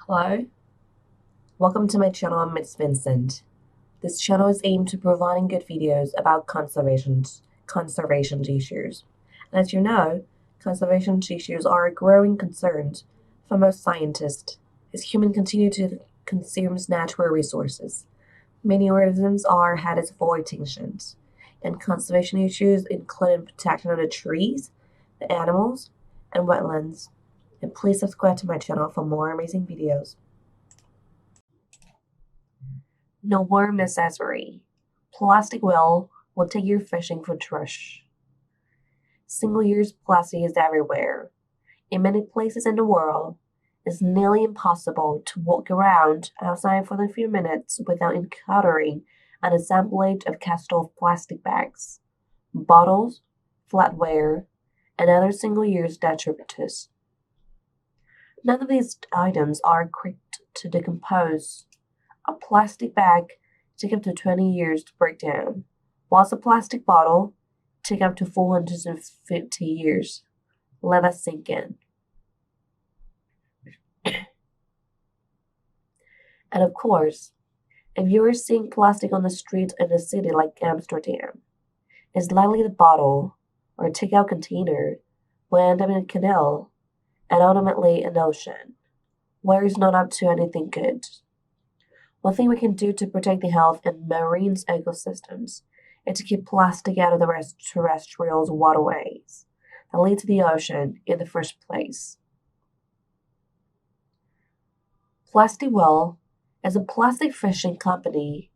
Hello, welcome to my channel. I'm Miss Vincent. This channel is aimed to providing good videos about conservation issues. And as you know, conservation issues are a growing concern for most scientists as humans continue to consume natural resources. Many organisms are headed for extinctions, and conservation issues include protection of the trees, the animals, and wetlands. And please subscribe to my channel for more amazing videos. No more necessary. Plastic will take you fishing for trash. Single-use plastic is everywhere. In many places in the world, it's nearly impossible to walk around outside for a few minutes without encountering an assemblage of cast-off plastic bags, bottles, flatware, and other single-use detritus. None of these items are quick to decompose. A plastic bag take up to 20 years to break down, whilst a plastic bottle take up to 450 years. Let us sink in. And of course, if you are seeing plastic on the street in a city like Amsterdam, it's likely the bottle or takeout container will end up in a canal and ultimately an ocean, where it's not up to anything good. One thing we can do to protect the health and marine ecosystems is to keep plastic out of the terrestrial waterways that lead to the ocean in the first place. Plastic Well is a plastic fishing company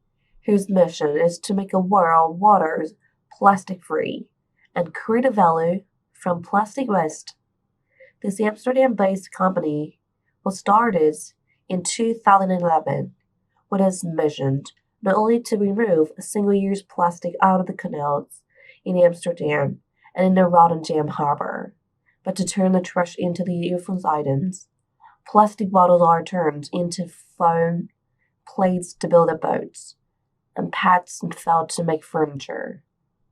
whose mission is to make a world waters plastic-free and create a value from plastic waste. This Amsterdam-based company was started in 2011 with its mission not only to remove single-use plastic out of the canals in Amsterdam and in the Rotterdam harbor, but to turn the trash into the useful items. Plastic bottles are turned into foam plates to build up boats, and pads and felt to make furniture,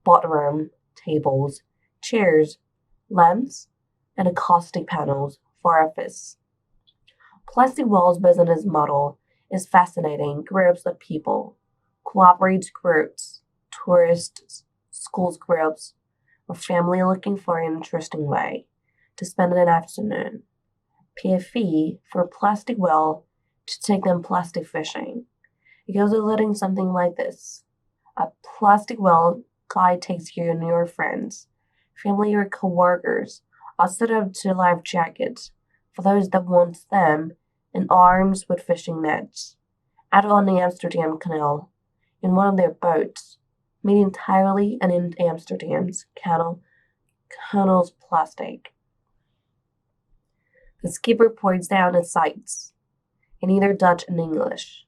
boardroom, tables, chairs, lamps, and acoustic panels for office. Plastic Well's business model is fascinating. Groups of people, cooperative groups, tourists, schools groups, or family looking for an interesting way to spend an afternoon. Pay a fee for a plastic well to take them plastic fishing. It goes a little something like this. A plastic well guide takes you and your friends, family or co-workers, outside of to life jackets for those that want them and arms with fishing nets, out on the Amsterdam Canal, in one of their boats, made entirely and in Amsterdam's canal's plastic. The skipper points down at sights, in either Dutch and English,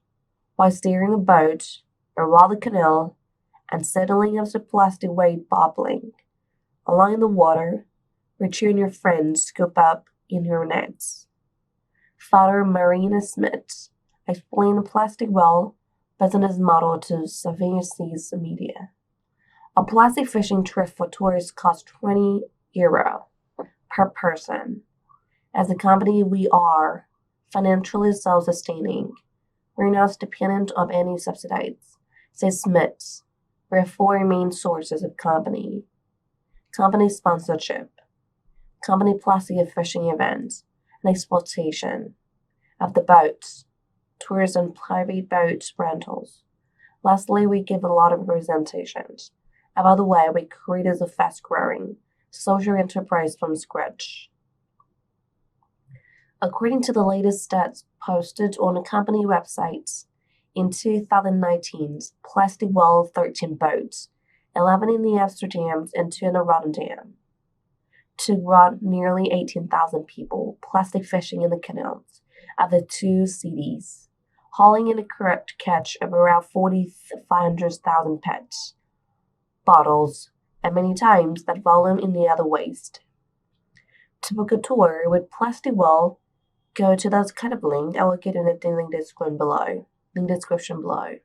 while steering the boat around the canal and settling of the plastic weight bobbling along in the water, which you and your friends scoop up in your nets. Father Marina Smith explained the plastic well business model to Savigny's media. A plastic fishing trip for tourists costs €20 per person. As a company, we are financially self-sustaining. We're not dependent on any subsidies, says Smith. We have four main sources of company sponsorship, company plastic fishing events, and exploitation of the boats, tourist and private boat rentals. Lastly, we give a lot of presentations about the way we created a fast-growing social enterprise from scratch. According to the latest stats posted on the company websites, in 2019, Plastic Well 13 boats, 11 in the Amsterdam and 2 in the Rotterdam, brought nearly 18,000 people plastic fishing in the canals of the two cities, hauling in a correct catch of around 500,000 pets, bottles, and many times that volume in the other waste. To book a tour with Plastic Well, go to those kind of link I will get in the link description below.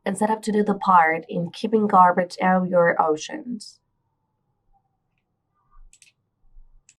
And set up to do the part in keeping garbage out of your oceans.